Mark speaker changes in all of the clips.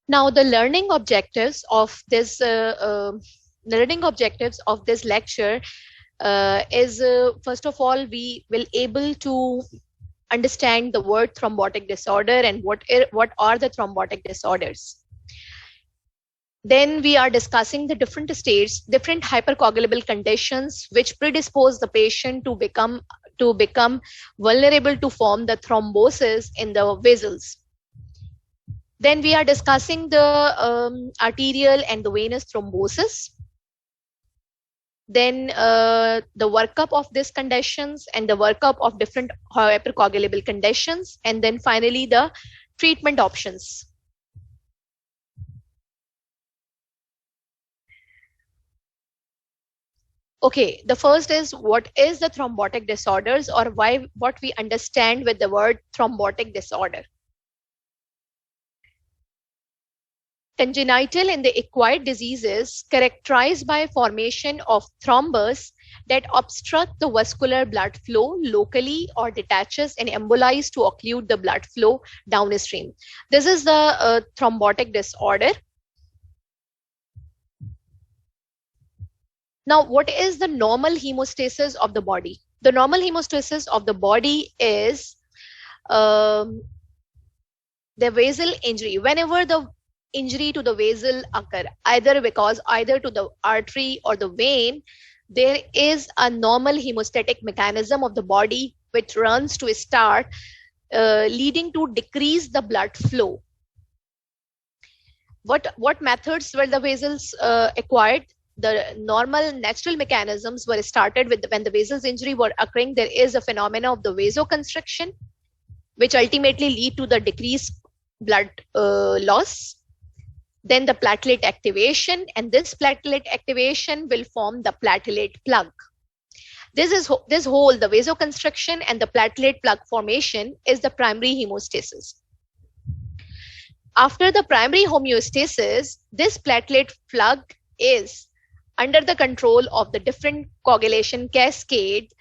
Speaker 1: Now, the learning objectives of this lecture is first of all, we will able to understand the word thrombotic disorder and what are the thrombotic disorders. Then we are discussing the different states, different hypercoagulable conditions which predispose the patient to become vulnerable to form the thrombosis in the vessels. Then we are discussing the arterial and the venous thrombosis. Then the workup of these conditions and the workup of different hypercoagulable conditions. And then finally, the treatment options. Okay, the first is what is the thrombotic disorders, or what we understand with the word thrombotic disorder. Congenital and the acquired diseases characterized by formation of thrombus that obstruct the vascular blood flow locally or detaches and embolize to occlude the blood flow downstream. This is the thrombotic disorder. Now, what is the normal hemostasis of the body? The normal hemostasis of the body is the vessel injury. Whenever the injury to the vessel occur, either to the artery or the vein, there is a normal hemostatic mechanism of the body which runs to start, leading to decrease the blood flow. What methods were the vessels acquired? The normal natural mechanisms were started with when the vessels injury were occurring. There is a phenomena of the vasoconstriction, which ultimately lead to the decreased blood loss. Then the platelet activation, and this platelet activation will form the platelet plug. This whole, the vasoconstriction and the platelet plug formation is the primary hemostasis. After the primary homeostasis, this platelet plug is under the control of the different coagulation cascade.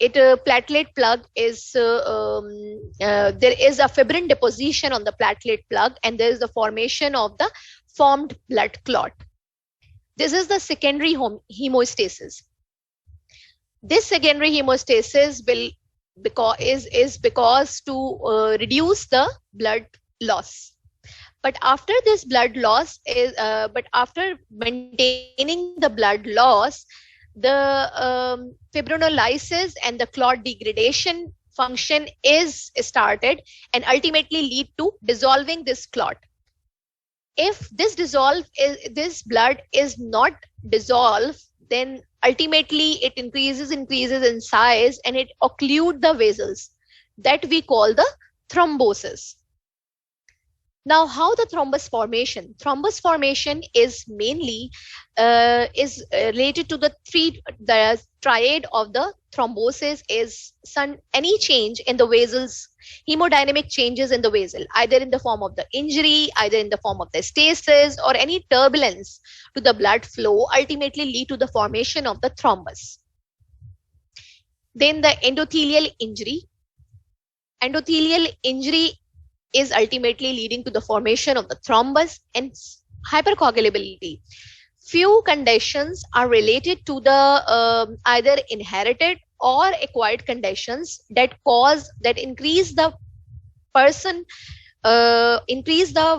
Speaker 1: Platelet plug is there is a fibrin deposition on the platelet plug, and there is the formation of the formed blood clot. This is the secondary hemostasis. This secondary hemostasis will because to reduce the blood loss. But after this blood loss but after maintaining the blood loss, the fibrinolysis and the clot degradation function is started and ultimately lead to dissolving this clot. If this blood is not dissolved, then ultimately it increases in size and it occlude the vessels that we call the thrombosis. Now, how the thrombus formation? Thrombus formation is mainly related to the triad of the thrombosis is any change in the vessels, hemodynamic changes in the vessel, either in the form of the injury, either in the form of the stasis, or any turbulence to the blood flow ultimately lead to the formation of the thrombus. Then the endothelial injury. Endothelial injury is ultimately leading to the formation of the thrombus and hypercoagulability. Few conditions are related to the either inherited or acquired conditions that increase the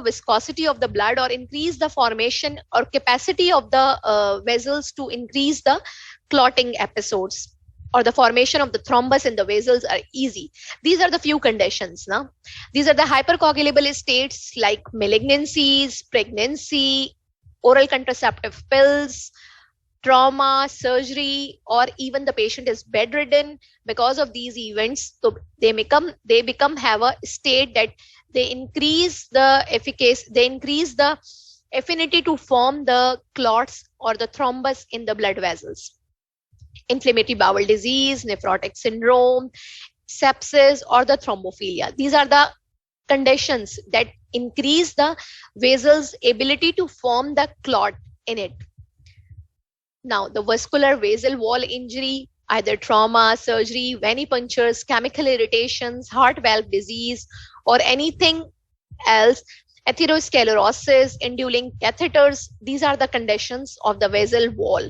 Speaker 1: viscosity of the blood, or increase the formation or capacity of the vessels to increase the clotting episodes, or the formation of the thrombus in the vessels are easy. These are the few conditions. Now, these are the hypercoagulable states like malignancies, pregnancy, oral contraceptive pills, trauma, surgery, or even the patient is bedridden. Because of these events, so they have a state that they increase the efficacy, they increase the affinity to form the clots or the thrombus in the blood vessels. Inflammatory bowel disease, nephrotic syndrome, sepsis, or the thrombophilia. These are the conditions that increase the vessel's ability to form the clot in it. Now, the vascular vessel wall injury, either trauma, surgery, venipunctures, chemical irritations, heart valve disease, or anything else, Atherosclerosis, indwelling catheters, these are the conditions of the vessel wall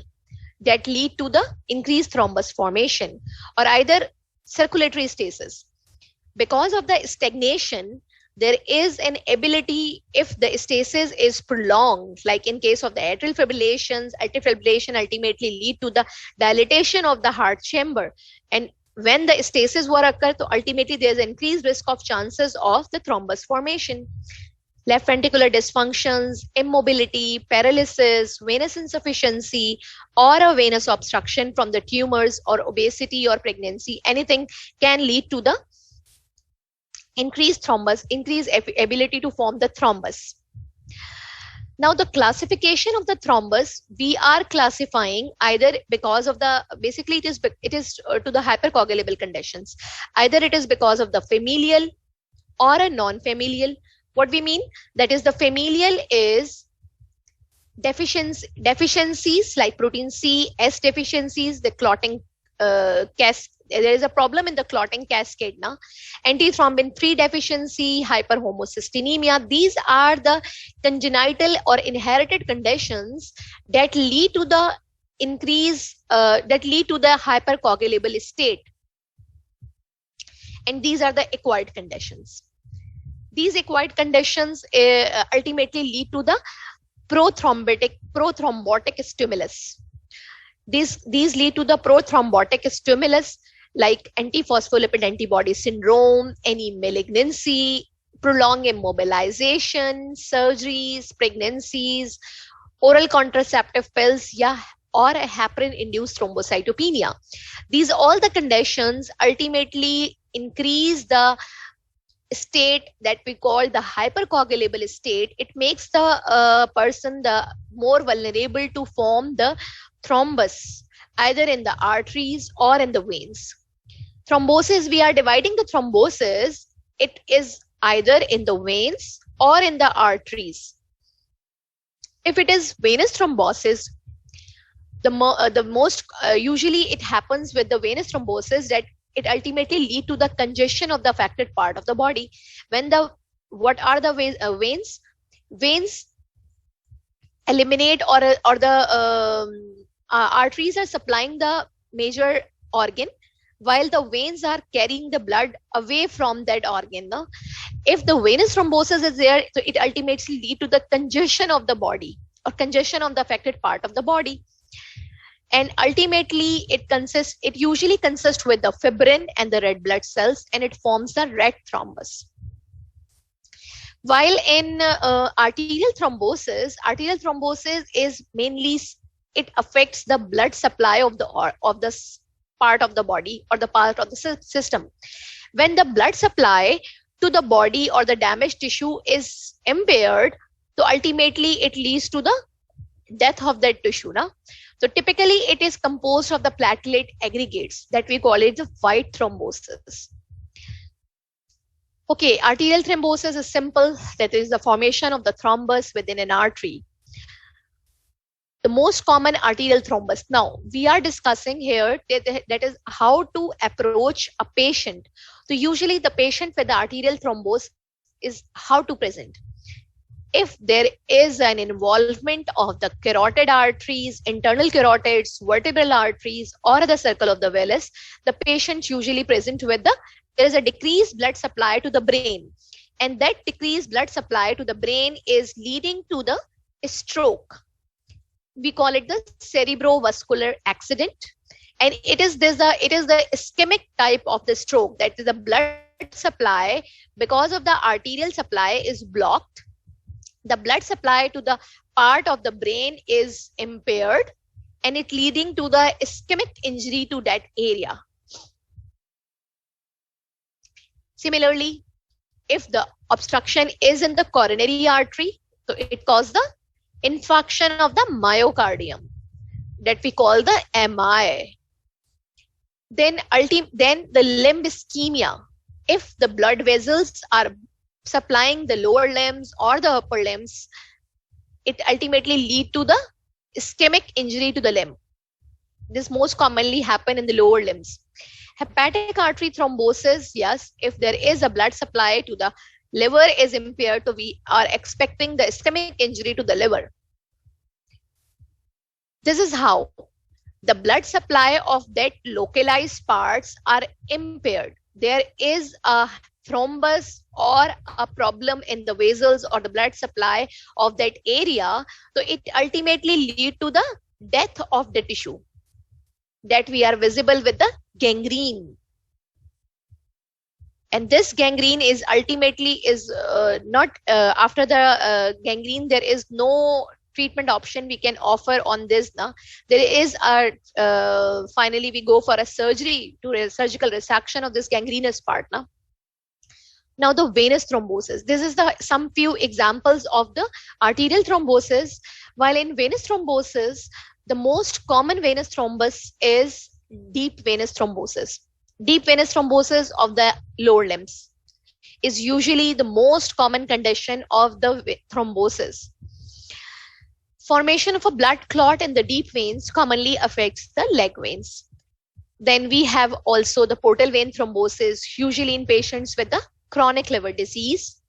Speaker 1: that lead to the increased thrombus formation or either circulatory stasis. Because of the stagnation, there is an ability, if the stasis is prolonged, like in case of the atrial fibrillation ultimately lead to the dilatation of the heart chamber. And when the stasis were occur, so ultimately there is increased risk of chances of the thrombus formation. Left ventricular dysfunctions, immobility, paralysis, venous insufficiency, or a venous obstruction from the tumors or obesity or pregnancy, anything can lead to the increased thrombus, increased ability to form the thrombus. Now the classification of the thrombus, we are classifying either because of the, basically it is to the hypercoagulable conditions. Either it is because of the familial or a non-familial. What we mean, that is the familial is deficiencies like protein C, S deficiencies, the clotting there is a problem in the clotting cascade now. Antithrombin 3 deficiency, hyperhomocystinemia, these are the congenital or inherited conditions that lead to the that lead to the hypercoagulable state. And these are the acquired conditions. These acquired conditions ultimately lead to the prothrombotic stimulus. These lead to the prothrombotic stimulus like antiphospholipid antibody syndrome, any malignancy, prolonged immobilization, surgeries, pregnancies, oral contraceptive pills, or a heparin-induced thrombocytopenia. These all the conditions ultimately increase the state that we call the hypercoagulable state. It makes the person the more vulnerable to form the thrombus either in the arteries or in the veins. Thrombosis, we are dividing the thrombosis, it is either in the veins or in the arteries. If it is venous thrombosis, the most usually it happens with the venous thrombosis that it ultimately lead to the congestion of the affected part of the body. When what are the veins? Veins eliminate or the arteries are supplying the major organ, while the veins are carrying the blood away from that organ. No? If the venous thrombosis is there, so it ultimately lead to the congestion of the body or congestion of the affected part of the body. And ultimately it usually consists with the fibrin and the red blood cells, and it forms the red thrombus. While in arterial thrombosis is mainly, it affects the blood supply of the part of the body or the part of the system. When the blood supply to the body or the damaged tissue is impaired, so ultimately it leads to the death of that tissue. Na? So typically it is composed of the platelet aggregates that we call it the white thrombosis. Okay, arterial thrombosis is simple. That is the formation of the thrombus within an artery. The most common arterial thrombus. Now we are discussing here that is how to approach a patient. So usually the patient with the arterial thrombus is how to present. If there is an involvement of the carotid arteries, internal carotids, vertebral arteries, or the circle of the vellus, the patient usually present with there is a decreased blood supply to the brain. And that decreased blood supply to the brain is leading to the stroke. We call it the cerebrovascular accident. And it is the ischemic type of the stroke, that is the blood supply, because of the arterial supply is blocked. The blood supply to the part of the brain is impaired, and it leading to the ischemic injury to that area. Similarly, if the obstruction is in the coronary artery, so it causes the infarction of the myocardium that we call the MI. Then the limb ischemia. If the blood vessels are supplying the lower limbs or the upper limbs, it ultimately lead to the ischemic injury to the limb. This most commonly happen in the lower limbs. Hepatic artery thrombosis, yes, if there is a blood supply to the liver is impaired, so we are expecting the ischemic injury to the liver. This is how the blood supply of that localized parts are impaired. There is a thrombus or a problem in the vessels or the blood supply of that area, so it ultimately lead to the death of the tissue that we are visible with the gangrene. And this gangrene is ultimately is not after the gangrene, there is no treatment option we can offer on this. Now there is a finally we go for a surgery to surgical resection of this gangrenous part. Now the venous thrombosis, this is the some few examples of the arterial thrombosis. While in venous thrombosis, the most common venous thrombus is deep venous thrombosis. Deep venous thrombosis of the lower limbs is usually the most common condition of the thrombosis. Formation of a blood clot in the deep veins commonly affects the leg veins. Then we have also the portal vein thrombosis, usually in patients with the chronic liver disease.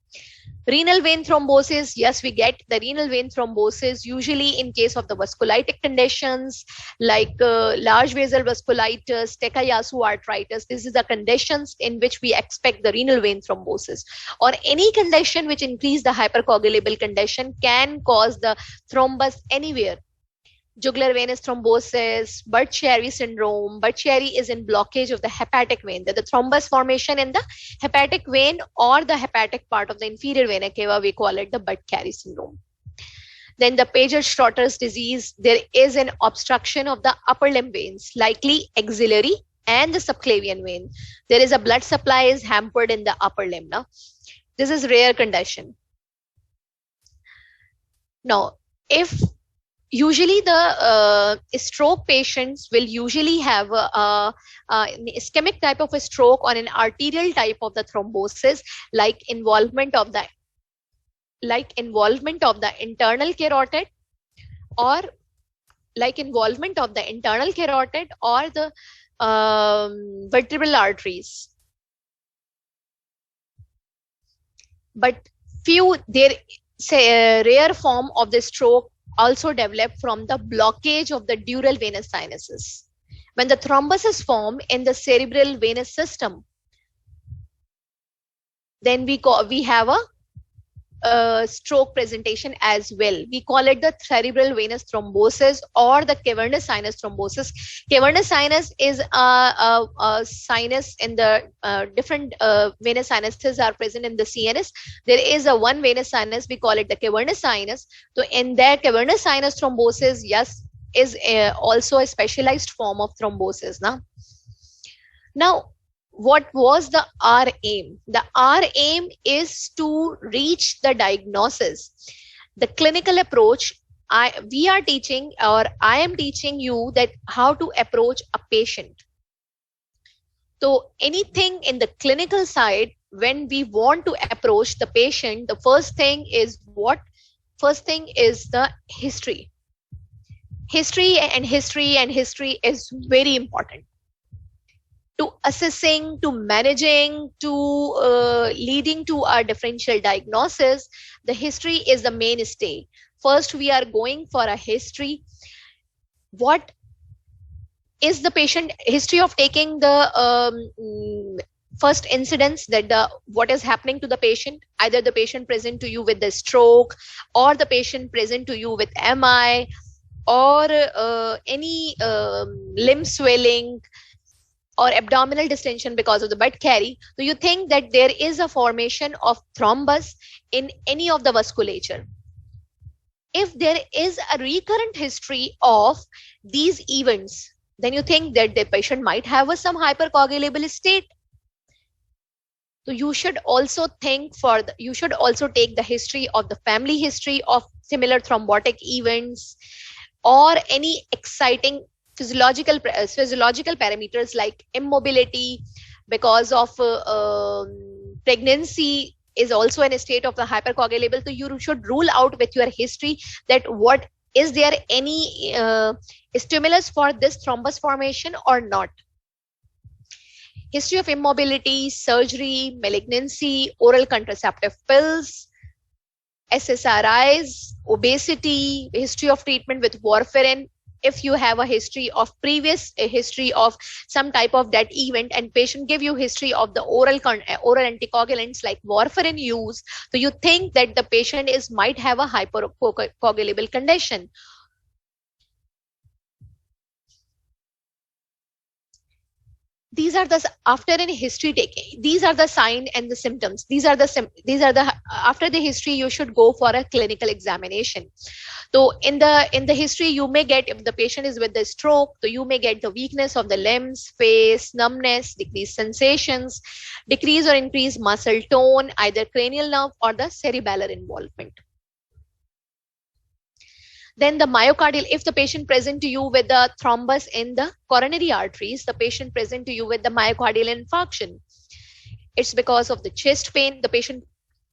Speaker 1: Renal vein thrombosis, yes, we get the renal vein thrombosis usually in case of the vasculitic conditions like large vessel vasculitis, Takayasu arteritis. This is the conditions in which we expect the renal vein thrombosis, or any condition which increase the hypercoagulable condition can cause the thrombus anywhere. Jugular venous thrombosis, Budd-Chiari syndrome. Budd-Chiari is in blockage of the hepatic vein. The thrombus formation in the hepatic vein or the hepatic part of the inferior vena cava, we call it the Budd-Chiari syndrome. Then the Paget-Stotter's disease, there is an obstruction of the upper limb veins, likely axillary and the subclavian vein. There is a blood supply is hampered in the upper limb. Now, this is rare condition. Now, if usually the stroke patients will usually have an ischemic type of a stroke or an arterial type of the thrombosis, like involvement of the internal carotid, or the vertebral arteries. But there say a rare form of the stroke also develop from the blockage of the dural venous sinuses. When the thrombosis form in the cerebral venous system, then we have a stroke presentation as well. We call it the cerebral venous thrombosis or the cavernous sinus thrombosis. Cavernous sinus is a sinus in the different venous sinuses are present in the CNS. There is a one venous sinus, we call it the cavernous sinus. So in that cavernous sinus thrombosis, yes, is also a specialized form of thrombosis. Now, what was the R aim? The R aim is to reach the diagnosis. The clinical approach, we are teaching, or I am teaching you that how to approach a patient. So anything in the clinical side, when we want to approach the patient, the first thing is what? First thing is the history. History is very important. To assessing, to managing, to leading to our differential diagnosis, the history is the mainstay. First, we are going for a history. What is the patient history of taking the first incidents, that what is happening to the patient? Either the patient present to you with the stroke, or the patient present to you with MI, or any limb swelling, or abdominal distension because of the Budd-Chiari. Do you think that there is a formation of thrombus in any of the vasculature? If there is a recurrent history of these events, then you think that the patient might have some hypercoagulable state. So you should also think you should also take the history of the family history of similar thrombotic events, or any exciting physiological parameters like immobility because of pregnancy is also in a state of the hypercoagulable. So you should rule out with your history that what is there any stimulus for this thrombus formation or not. history of immobility, surgery, malignancy, oral contraceptive pills, SSRIs, obesity, history of treatment with warfarin. If you have a history of a history of some type of that event, and patient give you history of the oral anticoagulants like warfarin use, so you think that the patient is might have a hypercoagulable condition. These are the, after any history taking, these are the sign and the symptoms. These are the after the history you should go for a clinical examination. So in the history you may get, if the patient is with the stroke, so you may get the weakness of the limbs, face, numbness, decreased sensations, decrease or increased muscle tone, either cranial nerve or the cerebellar involvement. Then the myocardial, if the patient present to you with the thrombus in the coronary arteries, the patient present to you with the myocardial infarction, it's because of the chest pain. The patient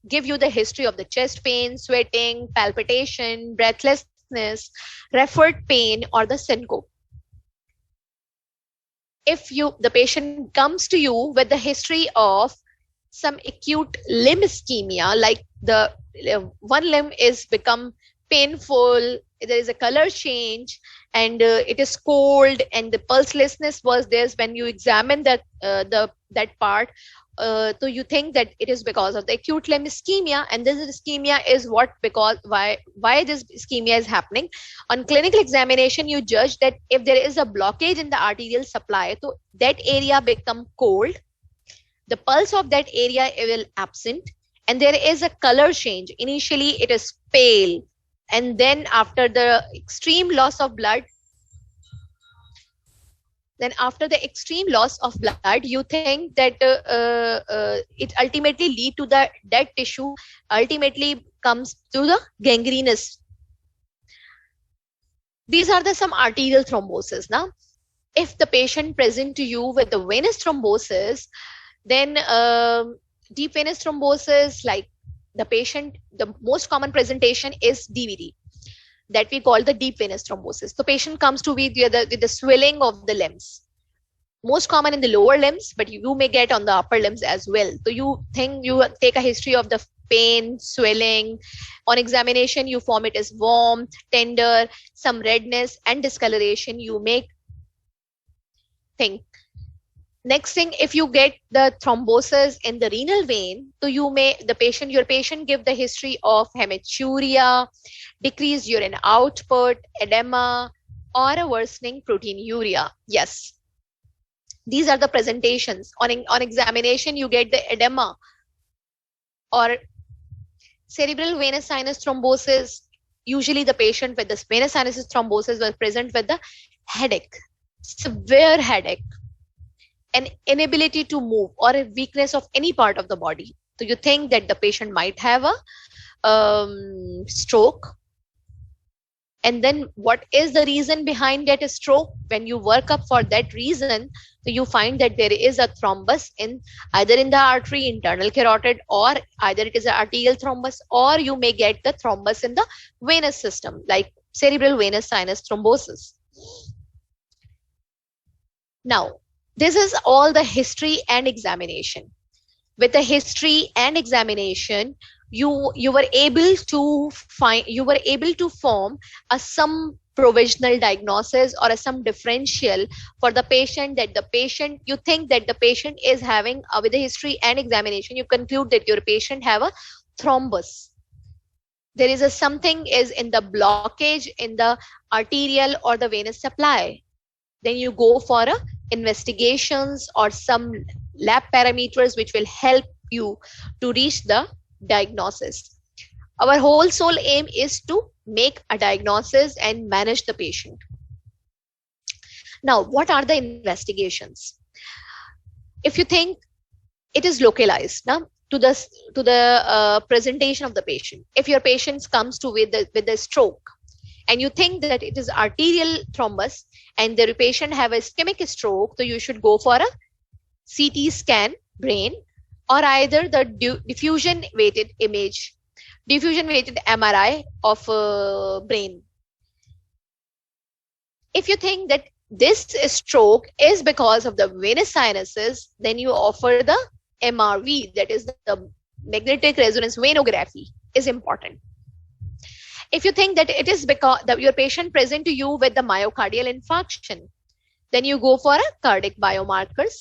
Speaker 1: give you the history of the chest pain, sweating, palpitation, breathlessness, referred pain, or the syncope. If the patient comes to you with the history of some acute limb ischemia, like the one limb is become painful, there is a color change, and it is cold, and the pulselessness was there when you examine that that part, so you think that it is because of the acute limb ischemia, and this ischemia is what, because why this ischemia is happening. On clinical examination you judge that if there is a blockage in the arterial supply, so that area become cold, the pulse of that area will absent, and there is a color change. Initially it is pale, and then after the extreme loss of blood, you think that it ultimately lead to the dead tissue, ultimately comes to the gangrenous. These are the some arterial thrombosis. Now if the patient present to you with the venous thrombosis, then deep venous thrombosis, like the most common presentation is DVT, that we call the deep venous thrombosis. The patient comes to with the swelling of the limbs, most common in the lower limbs, but you may get on the upper limbs as well. So you take a history of the pain, swelling. On examination you form it as warm, tender, some redness and discoloration you may think. Next thing, if you get the thrombosis in the renal vein, so your patient give the history of hematuria, decreased urine output, edema, or a worsening proteinuria. Yes, these are the presentations. On examination you get the edema or cerebral venous sinus thrombosis. Usually the patient with this venous sinus thrombosis was present with the headache, severe headache, an inability to move, or a weakness of any part of the body. So you think that the patient might have a stroke. And then what is the reason behind that stroke? When you work up for that reason, so you find that there is a thrombus in either in the artery, internal carotid, or either it is an arterial thrombus, or you may get the thrombus in the venous system, like cerebral venous sinus thrombosis. Now, this is all the history and examination. With the history and examination, you were able to form some provisional diagnosis or some differential for the patient, that you think that the patient is having with the history and examination, you conclude that your patient have a thrombus. There is something is in the blockage in the arterial or the venous supply. Then you go for investigations or some lab parameters which will help you to reach the diagnosis. Our whole sole aim is to make a diagnosis and manage the patient. Now, what are the investigations? If you think it is localized now to the presentation of the patient, if your patient comes to with the stroke, and you think that it is arterial thrombus and the patient have a ischemic stroke, so you should go for a CT scan brain, or either the diffusion weighted MRI of brain. If you think that this stroke is because of the venous sinuses, then you offer the MRV, that is the magnetic resonance venography, is important. If you think that it is because your patient present to you with the myocardial infarction, then you go for a cardiac biomarkers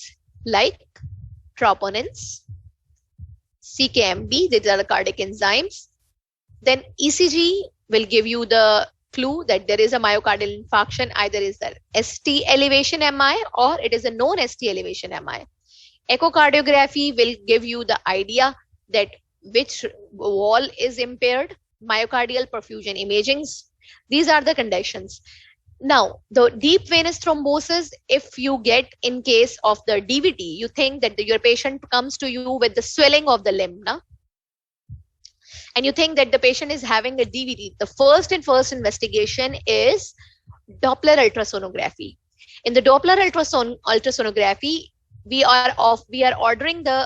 Speaker 1: like troponins, CKMB, these are the cardiac enzymes. Then ECG will give you the clue that there is a myocardial infarction, either is the ST elevation MI or it is a non-ST elevation MI. Echocardiography will give you the idea that which wall is impaired, myocardial perfusion imagings. These are the conditions. Now, the deep venous thrombosis, if you get in case of the DVT, you think that your patient comes to you with the swelling of the limb, na? And you think that the patient is having a DVT, the first investigation is Doppler ultrasonography. In the Doppler ultrasonography, we are ordering the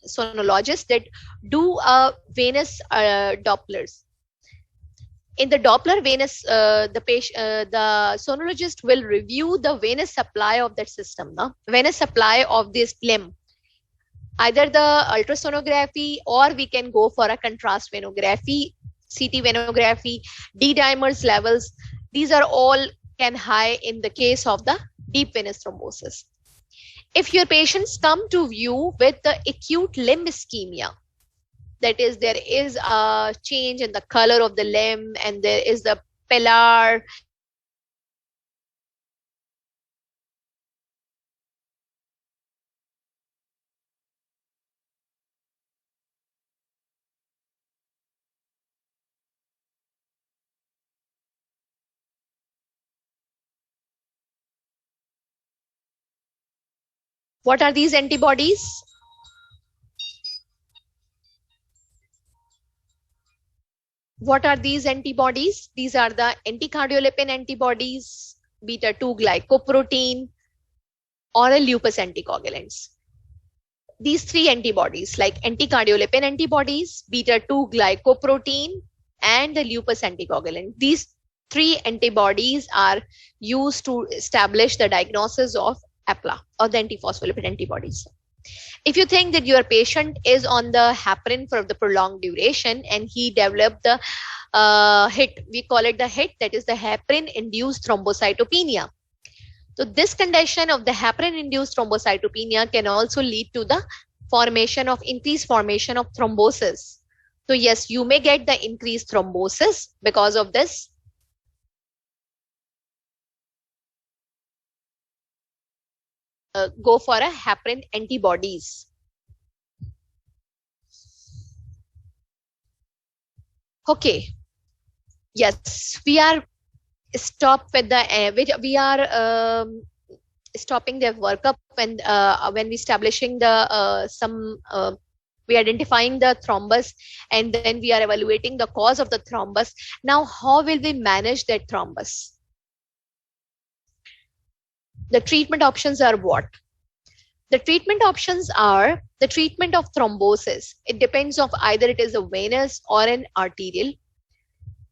Speaker 1: sonologist that do venous Dopplers. In the Doppler venous, the sonologist will review the venous supply of that system, venous supply of this limb. Either the ultrasonography, or we can go for a contrast venography, CT venography, D-dimers levels. These are all can high in the case of the deep venous thrombosis. If your patients come to you with the acute limb ischemia, that is, there is a change in the color of the limb and there is the pillar, what are these antibodies? What are these antibodies? These are the anticardiolipin antibodies, beta-2 glycoprotein, oral lupus anticoagulants. These three antibodies, like anticardiolipin antibodies, beta-2 glycoprotein, and the lupus anticoagulant, these three antibodies are used to establish the diagnosis of APLA, or the antiphospholipid antibodies. If you think that your patient is on the heparin for the prolonged duration and he developed the HIT, we call it the HIT, that is the heparin-induced thrombocytopenia. So this condition of the heparin-induced thrombocytopenia can also lead to the increased formation of thrombosis. So yes, you may get the increased thrombosis because of this. Go for a heparin antibodies. Okay. Yes, we are stopped with the we are stopping the workup when we establishing the we identifying the thrombus, and then we are evaluating the cause of the thrombus. Now, how will we manage that thrombus? The treatment options are what? The treatment options are the treatment of thrombosis. It depends on either it is a venous or an arterial.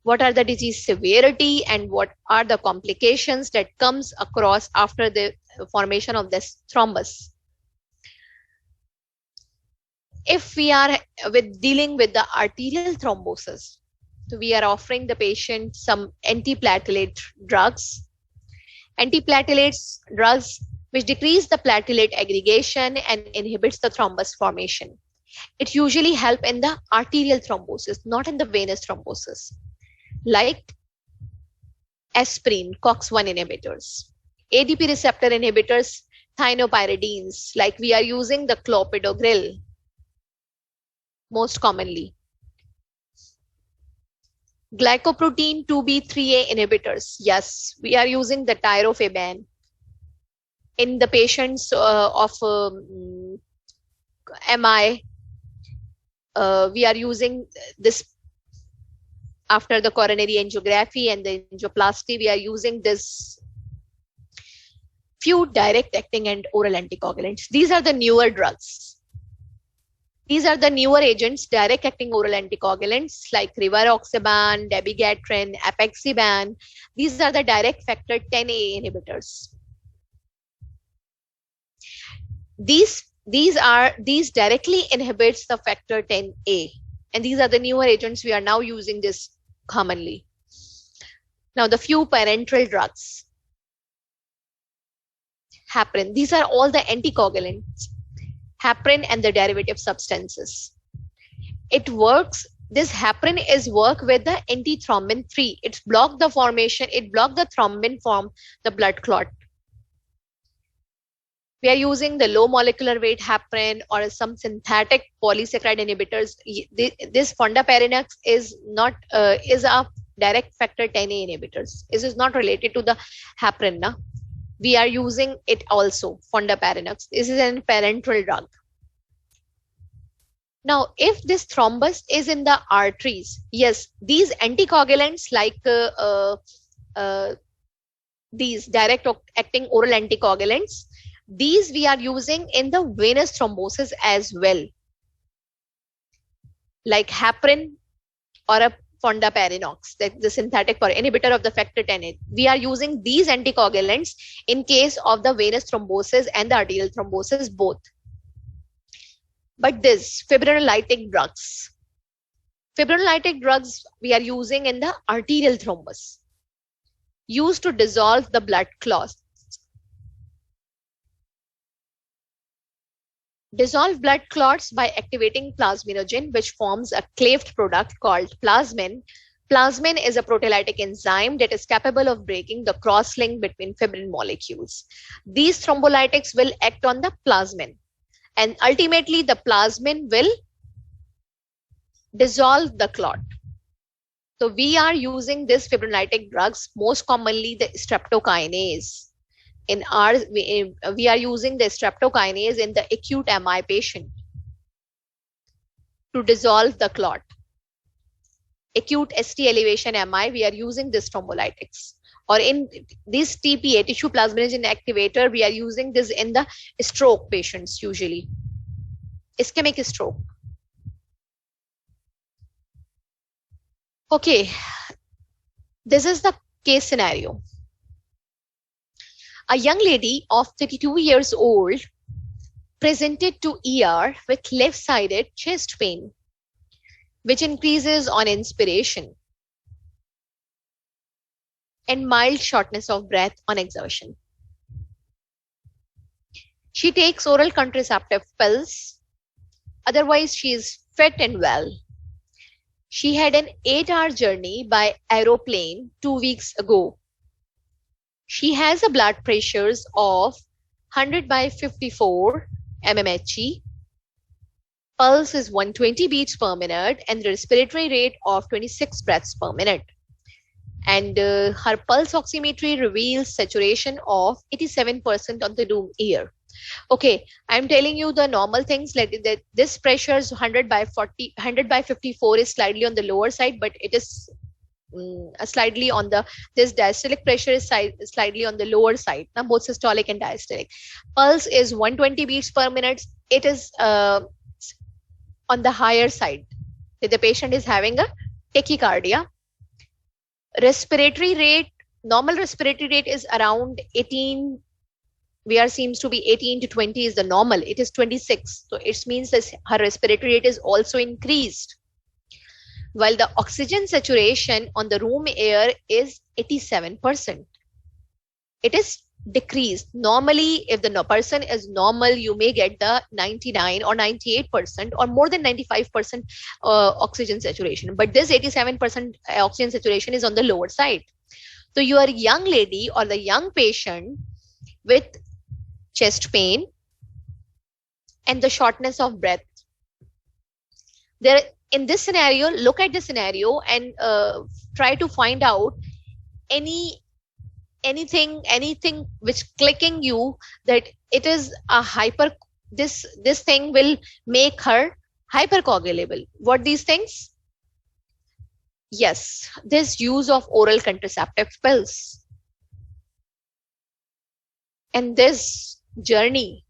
Speaker 1: What are the disease severity and what are the complications that comes across after the formation of this thrombus? If we are dealing with the arterial thrombosis, so we are offering the patient some antiplatelet drugs. Antiplatelets drugs which decrease the platelet aggregation and inhibits the thrombus formation. It usually help in the arterial thrombosis, not in the venous thrombosis, like aspirin, COX-1 inhibitors, ADP receptor inhibitors, thienopyridines, like we are using the clopidogrel most commonly. Glycoprotein 2B3A inhibitors. Yes, we are using the tirofiban. In the patients of MI, we are using this after the coronary angiography and the angioplasty. We are using this few direct acting and oral anticoagulants. These are the newer drugs. These are the newer agents, direct acting oral anticoagulants like rivaroxaban, dabigatran, apixaban. These are the direct factor 10A inhibitors. These directly inhibits the factor 10A, and these are the newer agents we are now using this commonly. Now the few parenteral drugs. Heparin. These are all the anticoagulants. Heparin and the derivative substances. It works. This heparin is work with the antithrombin 3. It block the formation. It block the thrombin from the blood clot. We are using the low molecular weight heparin or some synthetic polysaccharide inhibitors. This fondaparinux is not is a direct factor 10A inhibitors. This is not related to the heparin. Na? We are using it also, fondaparinux. This is an parenteral drug. Now, if this thrombus is in the arteries, yes, these anticoagulants like these direct acting oral anticoagulants, these we are using in the venous thrombosis as well, like heparin or a fondaparinux, the synthetic inhibitor of the factor 10A. We are using these anticoagulants in case of the venous thrombosis and the arterial thrombosis both. But this fibrinolytic drugs we are using in the arterial thrombus, used to dissolve the blood clots. Dissolve blood clots by activating plasminogen, which forms a cleaved product called plasmin. Plasmin is a proteolytic enzyme that is capable of breaking the cross-link between fibrin molecules. These thrombolytics will act on the plasmin, and ultimately the plasmin will dissolve the clot. So we are using this fibrinolytic drugs, most commonly the streptokinase. In ours, we are using the streptokinase in the acute MI patient to dissolve the clot. Acute ST elevation MI, we are using this thrombolytics. Or in this TPA, tissue plasminogen activator, we are using this in the stroke patients usually. Ischemic stroke. Okay, this is the case scenario. A young lady of 32 years old presented to ER with left-sided chest pain, which increases on inspiration, and mild shortness of breath on exertion. She takes oral contraceptive pills. Otherwise, she is fit and well. She had an 8-hour journey by aeroplane 2 weeks ago. She has a blood pressures of 100 by 54 mmHg. Pulse is 120 beats per minute and the respiratory rate of 26 breaths per minute. And her pulse oximetry reveals saturation of 87% on the room air. Okay, I'm telling you the normal things, like that this pressure is 100 by 54 is slightly on the lower side, but it is slightly on the, this diastolic pressure is slightly on the lower side, now both systolic and diastolic. Pulse is 120 beats per minute. It is on the higher side. The patient is having a tachycardia. Respiratory rate, normal respiratory rate is around 18. Seems to be 18 to 20 is the normal. It is 26. So it means that her respiratory rate is also increased. While the oxygen saturation on the room air is 87%. It is decreased. Normally, if the person is normal, you may get the 99 or 98% or more than 95% oxygen saturation. But this 87% oxygen saturation is on the lower side. So your young lady or the young patient with chest pain and the shortness of breath, there in this scenario, look at the scenario and try to find out anything which clicking you that it is a this thing will make her hypercoagulable. What these things? Yes, this use of oral contraceptive pills. And this journey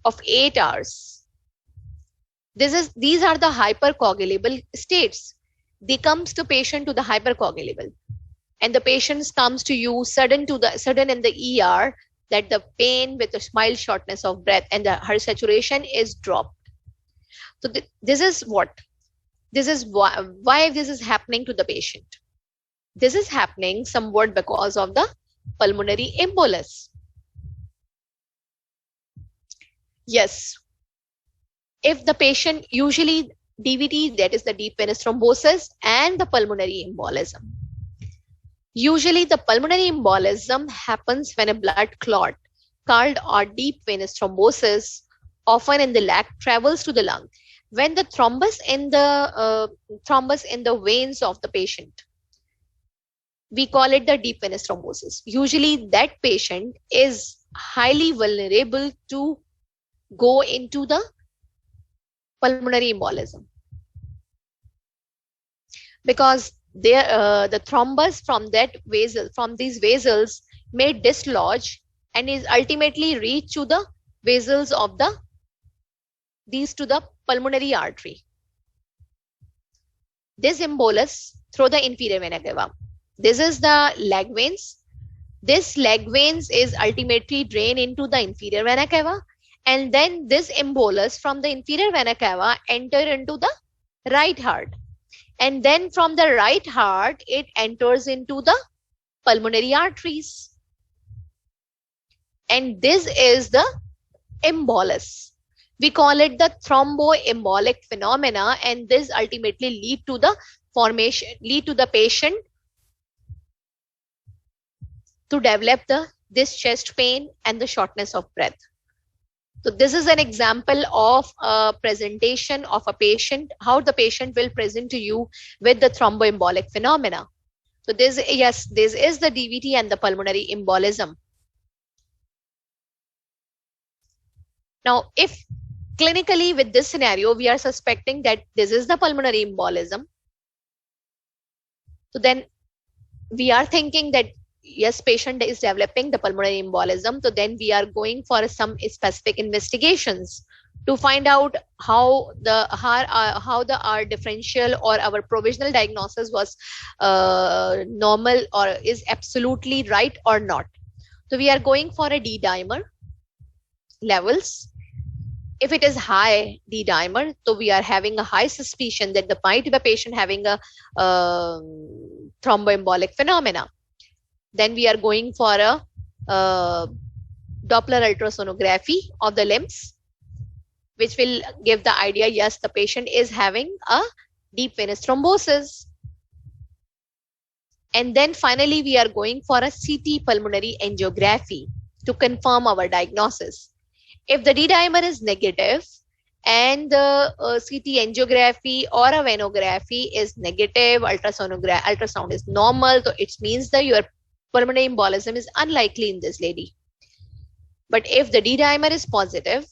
Speaker 1: of 8 hours These are the hypercoagulable states. They comes to patient to the hypercoagulable, and the patient comes to you sudden in the ER that the pain with a mild shortness of breath and her saturation is dropped. So this is what this is why this is happening to the patient. This is happening somewhat because of the pulmonary embolus. Yes, if the patient usually DVT, that is the deep venous thrombosis, and the pulmonary embolism. Usually the pulmonary embolism happens when a blood clot called or deep venous thrombosis, often in the leg, travels to the lung. When the thrombus in the veins of the patient, we call it the deep venous thrombosis. Usually that patient is highly vulnerable to go into the pulmonary embolism, because the thrombus from these vessels may dislodge and is ultimately reach to the vessels of the pulmonary artery. This embolus through the inferior vena cava. This is the leg veins. This leg veins is ultimately drained into the inferior vena cava, and then this embolus from the inferior vena cava enter into the right heart, and then from the right heart it enters into the pulmonary arteries, and this is the embolus. We call it the thromboembolic phenomena, and this ultimately lead to the patient to develop this chest pain and the shortness of breath. So this is an example of a presentation of a patient, how the patient will present to you with the thromboembolic phenomena. So this is the DVT and the pulmonary embolism. Now, if clinically with this scenario, we are suspecting that this is the pulmonary embolism, so then we are thinking that yes, patient is developing the pulmonary embolism. So then we are going for some specific investigations to find out how our differential or our provisional diagnosis was normal or is absolutely right or not. So we are going for a D dimer levels. If it is high D dimer, so we are having a high suspicion that the might be a patient having a thromboembolic phenomena. Then we are going for a Doppler ultrasonography of the limbs, which will give the idea, yes, the patient is having a deep venous thrombosis. And then finally, we are going for a CT pulmonary angiography to confirm our diagnosis. If the D dimer is negative and the CT angiography or a venography is negative, ultrasound is normal, so it means that your pulmonary embolism is unlikely in this lady. But if the D dimer is positive,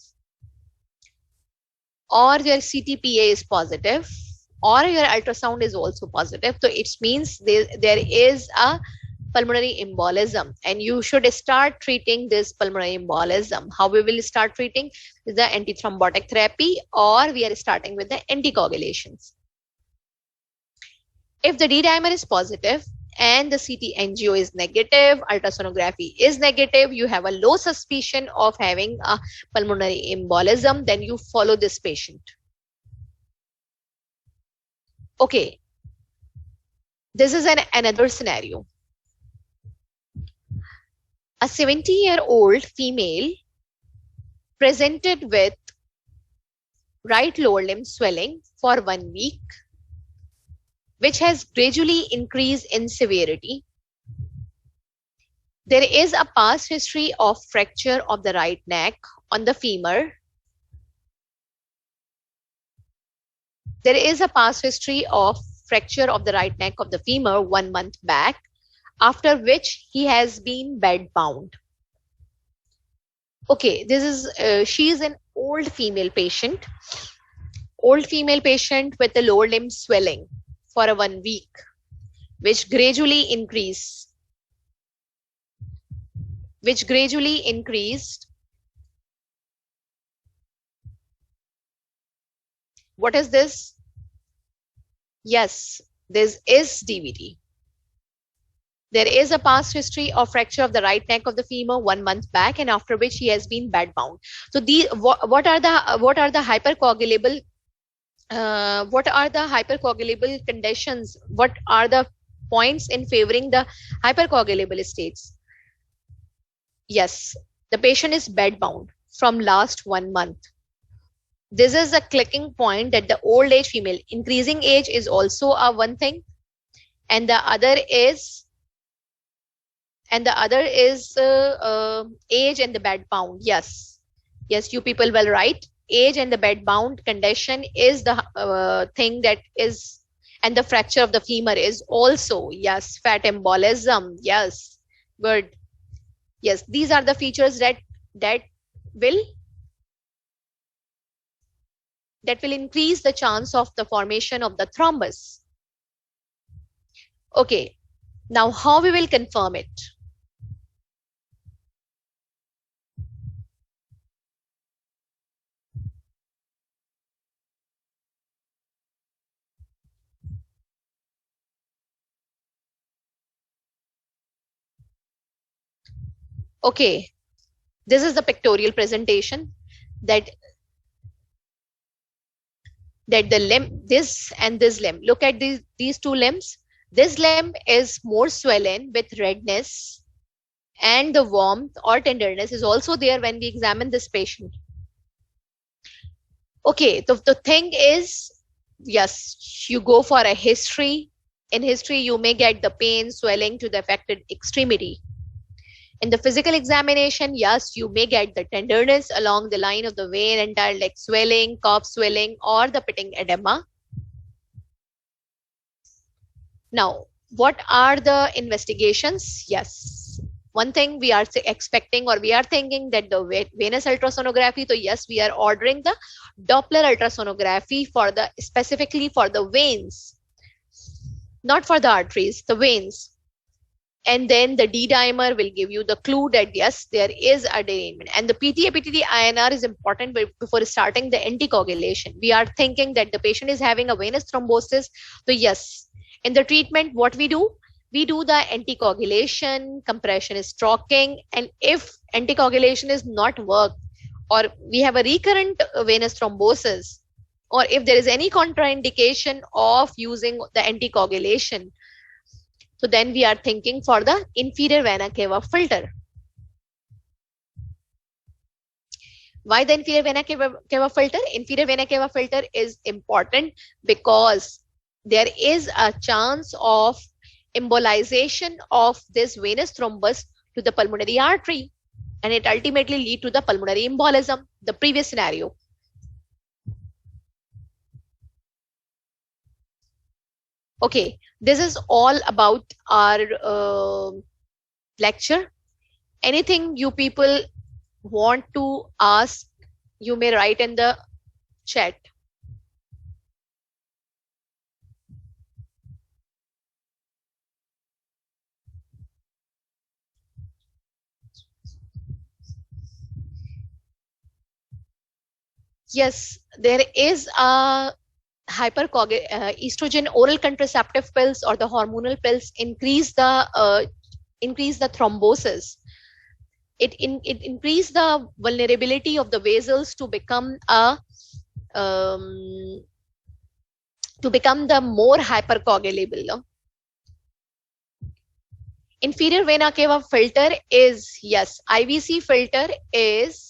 Speaker 1: or your CTPA is positive, or your ultrasound is also positive, so it means there is a pulmonary embolism, and you should start treating this pulmonary embolism. How we will start treating? With the antithrombotic therapy, or we are starting with the anticoagulations. If the D dimer is positive and the CT angio is negative, ultrasonography is negative, you have a low suspicion of having a pulmonary embolism, then you follow this patient. Okay, this is another scenario. A 70-year-old female presented with right lower limb swelling for 1 week, which has gradually increased in severity. There is a past history of fracture of the right neck on the femur. There is a past history of fracture of the right neck of the femur 1 month back, after which he has been bed bound. Okay, this is she is an old female patient with a lower limb swelling for a 1 week, which gradually increased What is this? Yes, this is DVT. There is a past history of fracture of the right neck of the femur 1 month back, and after which he has been bed bound. So what are the hypercoagulable conditions? What are the points in favoring the hypercoagulable states? Yes, the patient is bed bound from last 1 month. This is a clicking point that the old age female, increasing age is also a one thing, and the other is age and the bed bound. Yes, you people will write. Age and the bed bound condition is the thing that is, and the fracture of the femur is also, yes. Fat embolism, yes, good. Yes, these are the features that will increase the chance of the formation of the thrombus. Okay, now how we will confirm it? Okay, this is the pictorial presentation that the limb, this and this limb. Look at these two limbs. This limb is more swollen with redness, and the warmth or tenderness is also there when we examine this patient. Okay, the thing is, yes, you go for a history. In history, you may get the pain, swelling to the affected extremity. In the physical examination, yes, you may get the tenderness along the line of the vein, entire leg swelling, calf swelling, or the pitting edema. Now, what are the investigations? Yes, one thing we are expecting, or we are thinking, that the venous ultrasonography. So yes, we are ordering the Doppler ultrasonography for the specifically for the veins, not for the arteries, the veins. And then the D-dimer will give you the clue that yes, there is a derangement. And the PTA-PTT INR is important before starting the anticoagulation. We are thinking that the patient is having a venous thrombosis. So yes, in the treatment, what we do? We do the anticoagulation, compression is stroking, and if anticoagulation is not work, or we have a recurrent venous thrombosis, or if there is any contraindication of using the anticoagulation, so then we are thinking for the inferior vena cava filter. Why the inferior vena cava filter? Inferior vena cava filter is important because there is a chance of embolization of this venous thrombus to the pulmonary artery, and it ultimately lead to the pulmonary embolism, the previous scenario. Okay, this is all about our lecture. Anything you people want to ask, you may write in the chat. Yes, there is a estrogen oral contraceptive pills or the hormonal pills increase the thrombosis. It increase the vulnerability of the vessels to become the more hypercoagulable. Inferior vena cava filter is, yes, IVC filter is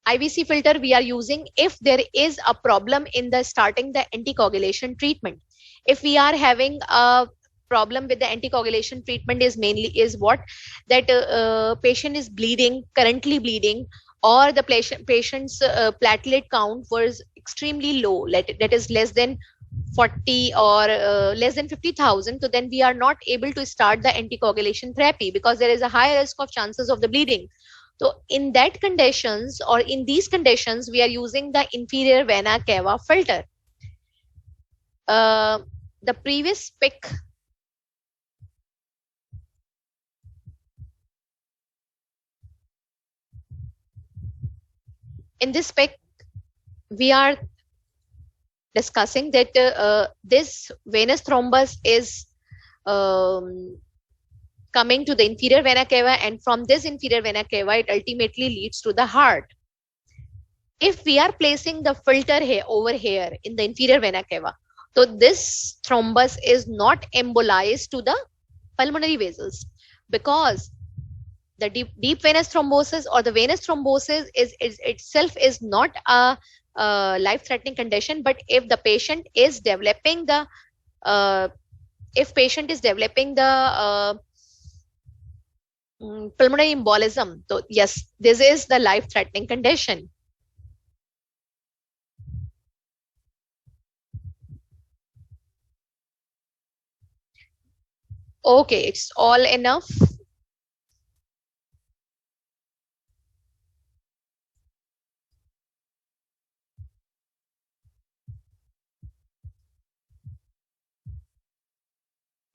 Speaker 1: IVC filter we are using if there is a problem in the starting the anticoagulation treatment. If we are having a problem with the anticoagulation treatment is what, that patient is bleeding, currently bleeding, or the patient's platelet count was extremely low, that is less than 40 or less than 50,000. So then we are not able to start the anticoagulation therapy because there is a high risk of chances of the bleeding. So in that conditions, or in these conditions, we are using the inferior vena cava filter. The previous pic. in this spec, we are discussing that this venous thrombus is um, coming to the inferior vena cava, and from this inferior vena cava, it ultimately leads to the heart. If we are placing the filter here over here in the inferior vena cava, so this thrombus is not embolized to the pulmonary vessels, because the deep venous thrombosis or the venous thrombosis is itself is not a life threatening condition. But if the patient is developing the uh, if patient is developing the pulmonary embolism, so yes, this is the life threatening condition. Okay, it's all enough.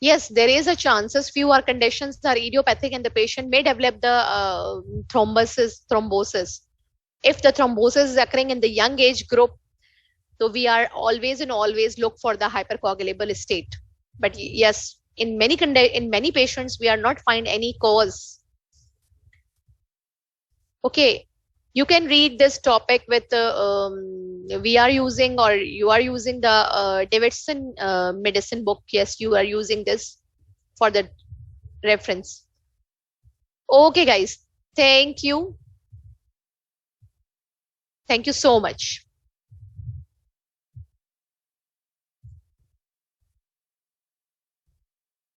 Speaker 1: Yes, there is a chances. Few are conditions are idiopathic, and the patient may develop the thrombosis. If the thrombosis is occurring in the young age group, so we are always and always look for the hypercoagulable state. But yes, in in many patients, we are not find any cause. Okay, you can read this topic with we are using, or you are using the Davidson medicine book. Yes, you are using this for the reference. Okay, guys. Thank you. Thank you so much.